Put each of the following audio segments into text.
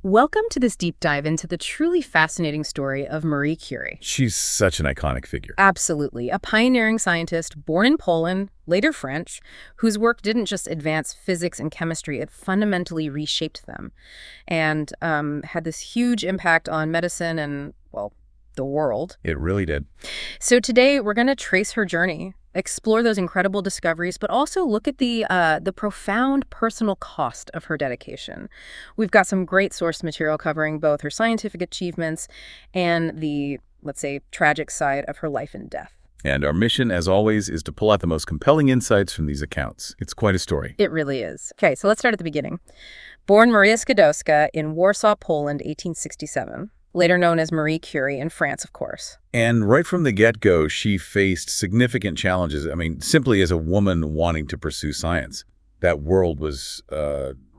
Welcome to this deep dive into the truly fascinating story of Marie Curie. She's such an iconic figure. Absolutely. A pioneering scientist born in Poland, later French, whose work didn't just advance physics and chemistry, it fundamentally reshaped them and had this huge impact on medicine and, well, the world. It really did. So today we're going to trace her journey, explore those incredible discoveries, but also look at the profound personal cost of her dedication. We've got some great source material covering both her scientific achievements and the, let's say, tragic side of her life and death. And our mission, as always, is to pull out the most compelling insights from these accounts. It's quite a story. It really is. Okay, so let's start at the beginning. Born Maria Skłodowska in Warsaw, Poland, 1867. Later known as Marie Curie in France, of course. And right from the get-go, she faced significant challenges. I mean, simply as a woman wanting to pursue science. That world was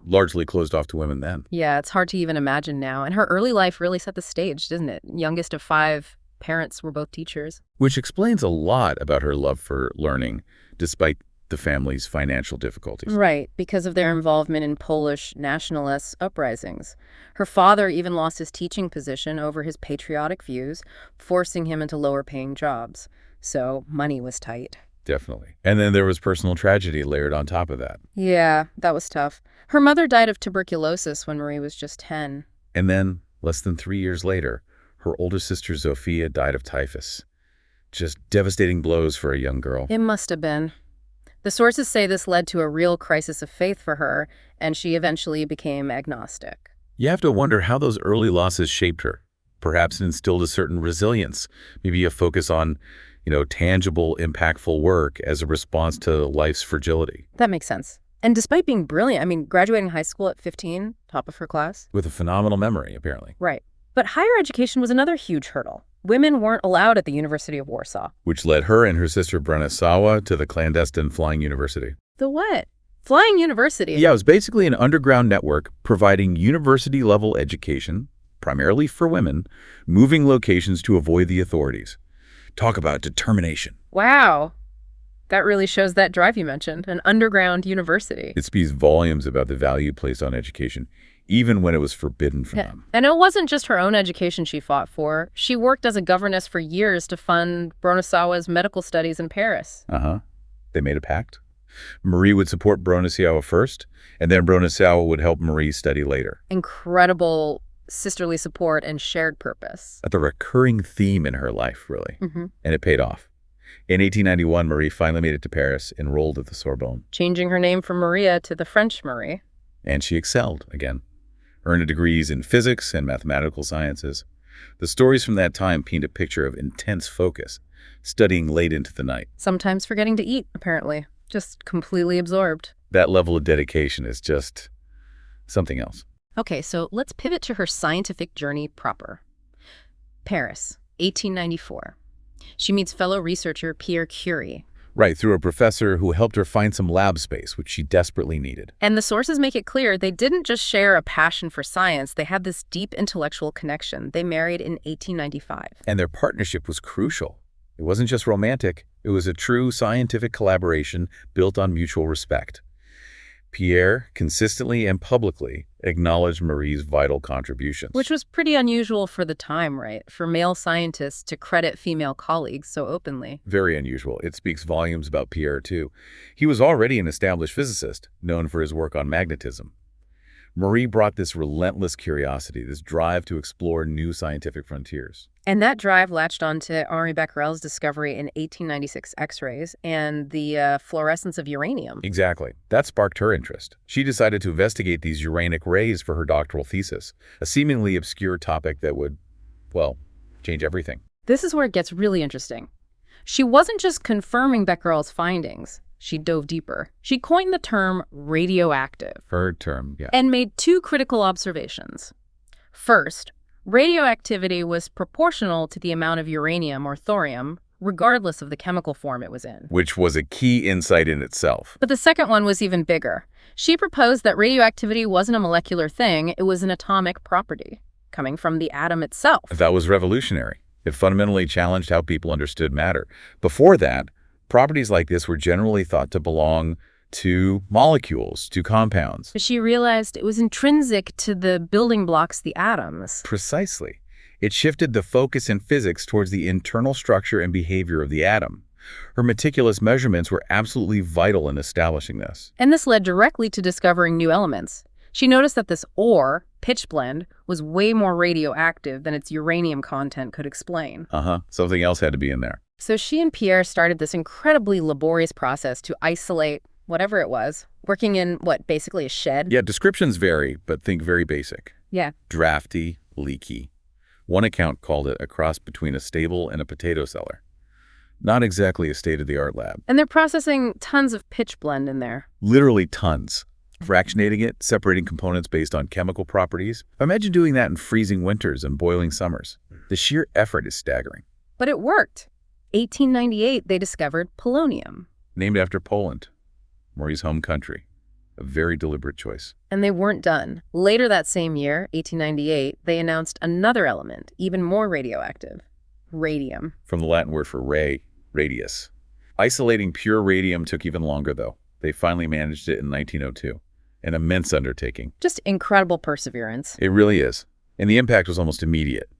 largely closed off to women then. Yeah, it's hard to even imagine now. And her early life really set the stage, doesn't it? Youngest of 5, parents were both teachers. Which explains a lot about her love for learning, despite the family's financial difficulties. Right, because of their involvement in Polish nationalist uprisings. Her father even lost his teaching position over his patriotic views, forcing him into lower-paying jobs. So money was tight. Definitely. And then there was personal tragedy layered on top of that. Yeah, that was tough. Her mother died of tuberculosis when Marie was just 10. And then, less than 3 years later, her older sister Zofia died of typhus. Just devastating blows for a young girl. It must have been. The sources say this led to a real crisis of faith for her, and she eventually became agnostic. You have to wonder how those early losses shaped her. Perhaps it instilled a certain resilience, maybe a focus on, tangible, impactful work as a response to life's fragility. That makes sense. And despite being brilliant, graduating high school at 15, top of her class. With a phenomenal memory, apparently. Right. But higher education was another huge hurdle. Women weren't allowed at the University of Warsaw. Which led her and her sister Bronislawa to the clandestine flying university. The what? Flying university? Yeah, it was basically an underground network providing university-level education, primarily for women, moving locations to avoid the authorities. Talk about determination. Wow. That really shows that drive you mentioned, an underground university. It speaks volumes about the value placed on education, even when it was forbidden from them. And it wasn't just her own education she fought for. She worked as a governess for years to fund Bronislawa's medical studies in Paris. They made a pact. Marie would support Bronislawa first, and then Bronislawa would help Marie study later. Incredible sisterly support and shared purpose. That's a recurring theme in her life, really. And it paid off. In 1891, Marie finally made it to Paris, enrolled at the Sorbonne. Changing her name from Maria to the French Marie. And she excelled again. Earned degrees in physics and mathematical sciences. The stories from that time paint a picture of intense focus, studying late into the night. Sometimes forgetting to eat, apparently. Just completely absorbed. That level of dedication is just something else. Okay, so let's pivot to her scientific journey proper. Paris, 1894. She meets fellow researcher Pierre Curie. Right, through a professor who helped her find some lab space, which she desperately needed. And the sources make it clear they didn't just share a passion for science, they had this deep intellectual connection. They married in 1895. And their partnership was crucial. It wasn't just romantic, it was a true scientific collaboration built on mutual respect. Pierre consistently and publicly acknowledged Marie's vital contributions. Which was pretty unusual for the time, right? For male scientists to credit female colleagues so openly. Very unusual. It speaks volumes about Pierre, too. He was already an established physicist, known for his work on magnetism. Marie brought this relentless curiosity, this drive to explore new scientific frontiers. And that drive latched onto Henri Becquerel's discovery in 1896 X-rays and the fluorescence of uranium. Exactly. That sparked her interest. She decided to investigate these uranic rays for her doctoral thesis, a seemingly obscure topic that would, well, change everything. This is where it gets really interesting. She wasn't just confirming Becquerel's findings. She dove deeper. She coined the term radioactive. Her term, yeah. And made 2 critical observations. First, radioactivity was proportional to the amount of uranium or thorium, regardless of the chemical form it was in. Which was a key insight in itself. But the second one was even bigger. She proposed that radioactivity wasn't a molecular thing, it was an atomic property, coming from the atom itself. That was revolutionary. It fundamentally challenged how people understood matter. Before that, properties like this were generally thought to belong to molecules, to compounds. But she realized it was intrinsic to the building blocks, the atoms. Precisely. It shifted the focus in physics towards the internal structure and behavior of the atom. Her meticulous measurements were absolutely vital in establishing this. And this led directly to discovering new elements. She noticed that this ore, pitchblende, was way more radioactive than its uranium content could explain. Something else had to be in there. So she and Pierre started this incredibly laborious process to isolate whatever it was, working in, basically a shed? Yeah, descriptions vary, but think very basic. Yeah. Drafty, leaky. One account called it a cross between a stable and a potato cellar. Not exactly a state-of-the-art lab. And they're processing tons of pitchblende in there. Literally tons. Fractionating it, separating components based on chemical properties. Imagine doing that in freezing winters and boiling summers. The sheer effort is staggering. But it worked. 1898, they discovered polonium. Named after Poland, Marie's home country. A very deliberate choice. And they weren't done. Later that same year, 1898, they announced another element, even more radioactive. Radium. From the Latin word for ray, radius. Isolating pure radium took even longer, though. They finally managed it in 1902. An immense undertaking. Just incredible perseverance. It really is. And the impact was almost immediate.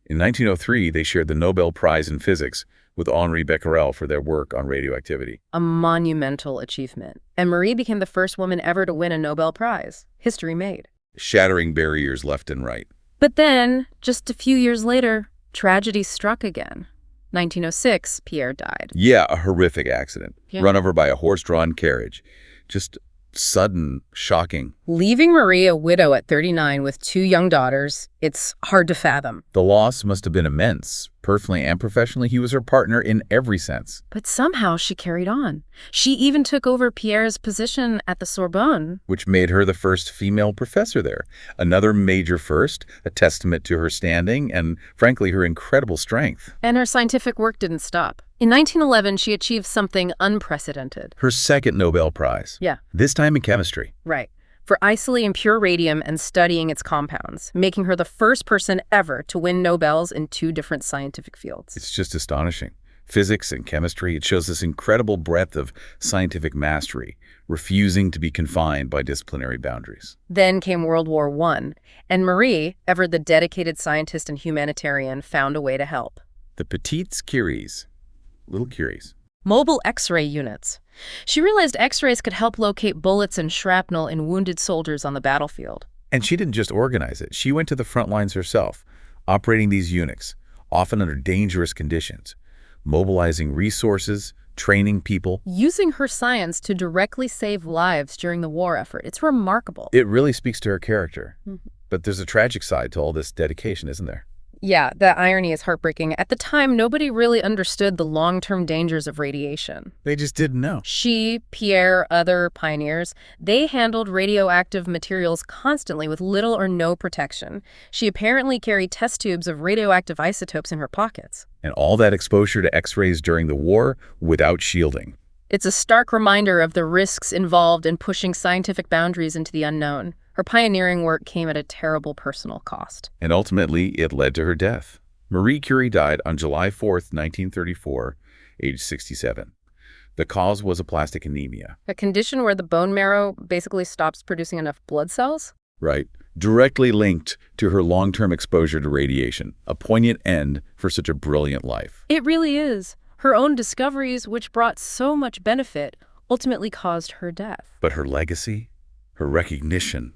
In 1903, they shared the Nobel Prize in Physics with Henri Becquerel for their work on radioactivity. A monumental achievement. And Marie became the first woman ever to win a Nobel Prize. History made. Shattering barriers left and right. But then, just a few years later, tragedy struck again. 1906, Pierre died. Yeah, a horrific accident. Yeah. Run over by a horse-drawn carriage. Just sudden, shocking. Leaving Marie a widow at 39 with 2 young daughters, it's hard to fathom. The loss must have been immense. Personally and professionally, he was her partner in every sense. But somehow she carried on. She even took over Pierre's position at the Sorbonne. Which made her the first female professor there. Another major first, a testament to her standing and, frankly, her incredible strength. And her scientific work didn't stop. In 1911, she achieved something unprecedented. Her second Nobel Prize. Yeah. This time in chemistry. Right. For isolating pure radium and studying its compounds, making her the first person ever to win Nobels in 2 different scientific fields. It's just astonishing. Physics and chemistry, it shows this incredible breadth of scientific mastery, refusing to be confined by disciplinary boundaries. Then came World War I, and Marie, ever the dedicated scientist and humanitarian, found a way to help. The petites Curies, little Curies. Mobile X-ray units. She realized X-rays could help locate bullets and shrapnel in wounded soldiers on the battlefield. And she didn't just organize it. She went to the front lines herself, operating these units, often under dangerous conditions, mobilizing resources, training people. Using her science to directly save lives during the war effort. It's remarkable. It really speaks to her character. But there's a tragic side to all this dedication, isn't there? Yeah, the irony is heartbreaking. At the time, nobody really understood the long-term dangers of radiation. They just didn't know. She, Pierre, other pioneers, they handled radioactive materials constantly with little or no protection. She apparently carried test tubes of radioactive isotopes in her pockets. And all that exposure to X-rays during the war without shielding. It's a stark reminder of the risks involved in pushing scientific boundaries into the unknown. Her pioneering work came at a terrible personal cost. And ultimately, it led to her death. Marie Curie died on July 4th, 1934, age 67. The cause was aplastic anemia. A condition where the bone marrow basically stops producing enough blood cells? Right. Directly linked to her long-term exposure to radiation. A poignant end for such a brilliant life. It really is. Her own discoveries, which brought so much benefit, ultimately caused her death. But her legacy, her recognition,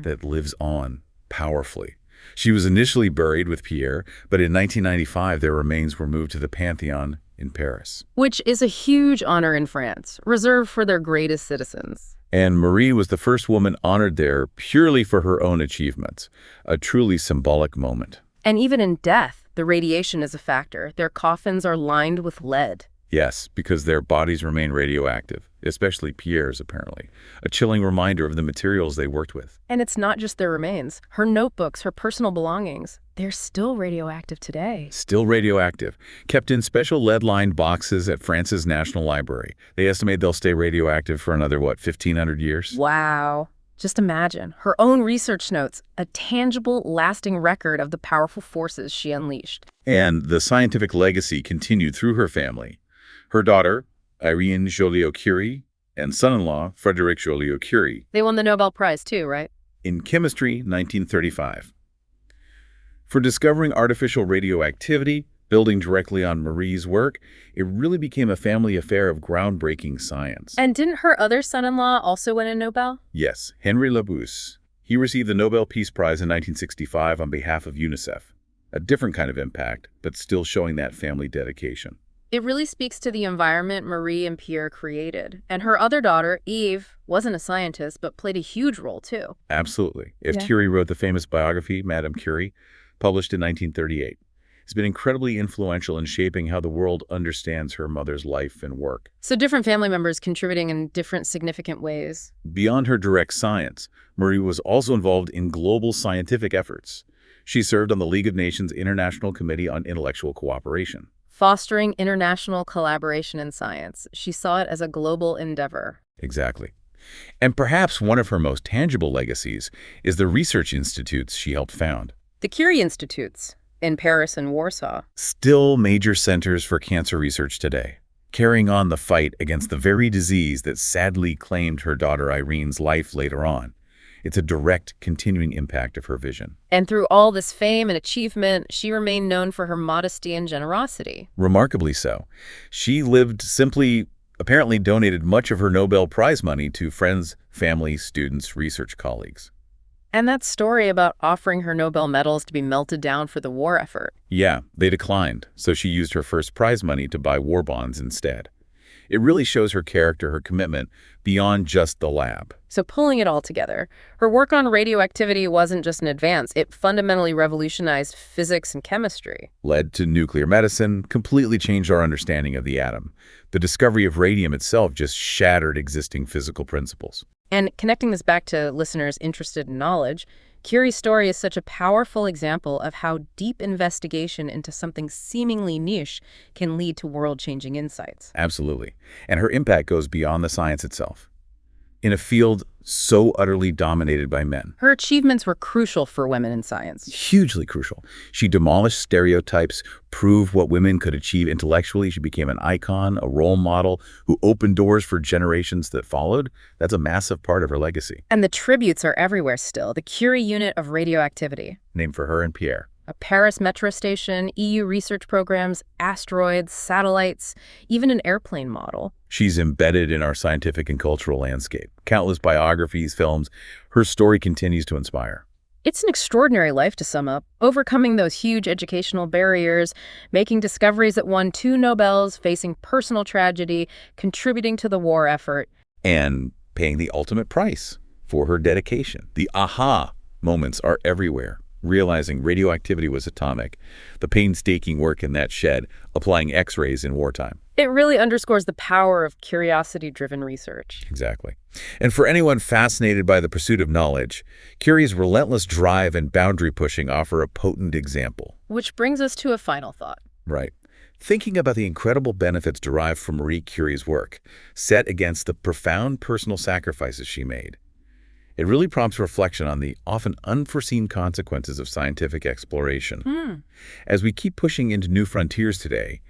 that lives on powerfully. She was initially buried with Pierre, but in 1995 their remains were moved to the Pantheon in Paris. Which is a huge honor in France, reserved for their greatest citizens. And Marie was the first woman honored there purely for her own achievements, a truly symbolic moment. And even in death, the radiation is a factor. Their coffins are lined with lead. Yes, because their bodies remain radioactive, especially Pierre's, apparently. A chilling reminder of the materials they worked with. And it's not just their remains. Her notebooks, her personal belongings, they're still radioactive today. Still radioactive, kept in special lead-lined boxes at France's National Library. They estimate they'll stay radioactive for another, 1,500 years? Wow. Just imagine, her own research notes, a tangible, lasting record of the powerful forces she unleashed. And the scientific legacy continued through her family. Her daughter, Irene Joliot-Curie, and son-in-law, Frédéric Joliot-Curie, They won the Nobel Prize too, right? in chemistry, 1935. For discovering artificial radioactivity, building directly on Marie's work, it really became a family affair of groundbreaking science. And didn't her other son-in-law also win a Nobel? Yes, Henry Labousse. He received the Nobel Peace Prize in 1965 on behalf of UNICEF. A different kind of impact, but still showing that family dedication. It really speaks to the environment Marie and Pierre created. And her other daughter, Eve, wasn't a scientist, but played a huge role too. Absolutely. If Yeah. Curie wrote the famous biography, Madame Curie, published in 1938, it's been incredibly influential in shaping how the world understands her mother's life and work. So different family members contributing in different significant ways. Beyond her direct science, Marie was also involved in global scientific efforts. She served on the League of Nations International Committee on Intellectual Cooperation. Fostering international collaboration in science. She saw it as a global endeavor. Exactly. And perhaps one of her most tangible legacies is the research institutes she helped found. The Curie Institutes in Paris and Warsaw. Still major centers for cancer research today, carrying on the fight against the very disease that sadly claimed her daughter Irene's life later on. It's a direct, continuing impact of her vision. And through all this fame and achievement, she remained known for her modesty and generosity. Remarkably so. She lived simply, apparently donated much of her Nobel Prize money to friends, family, students, research colleagues. And that story about offering her Nobel medals to be melted down for the war effort. Yeah, they declined, so she used her first prize money to buy war bonds instead. It really shows her character, her commitment, beyond just the lab. So pulling it all together, her work on radioactivity wasn't just an advance, it fundamentally revolutionized physics and chemistry. Led to nuclear medicine, completely changed our understanding of the atom. The discovery of radium itself just shattered existing physical principles. And connecting this back to listeners interested in knowledge, Curie's story is such a powerful example of how deep investigation into something seemingly niche can lead to world-changing insights. Absolutely. And her impact goes beyond the science itself. In a field so utterly dominated by men. Her achievements were crucial for women in science. Hugely crucial. She demolished stereotypes, proved what women could achieve intellectually. She became an icon, a role model, who opened doors for generations that followed. That's a massive part of her legacy. And the tributes are everywhere still. The Curie Unit of Radioactivity, Named for her and Pierre. a Paris metro station, EU research programs, asteroids, satellites, even an airplane model. She's embedded in our scientific and cultural landscape. Countless biographies, films. Her story continues to inspire. It's an extraordinary life to sum up, overcoming those huge educational barriers, making discoveries that won 2 Nobels, facing personal tragedy, contributing to the war effort. And paying the ultimate price for her dedication. The aha moments are everywhere. Realizing radioactivity was atomic, the painstaking work in that shed, applying X-rays in wartime. It really underscores the power of curiosity-driven research. Exactly. And for anyone fascinated by the pursuit of knowledge, Curie's relentless drive and boundary pushing offer a potent example. Which brings us to a final thought. Right. Thinking about the incredible benefits derived from Marie Curie's work, set against the profound personal sacrifices she made, it really prompts reflection on the often unforeseen consequences of scientific exploration. As we keep pushing into new frontiers today,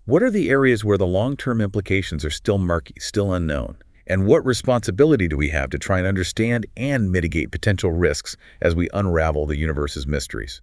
what are the areas where the long-term implications are still murky, still unknown? And what responsibility do we have to try and understand and mitigate potential risks as we unravel the universe's mysteries?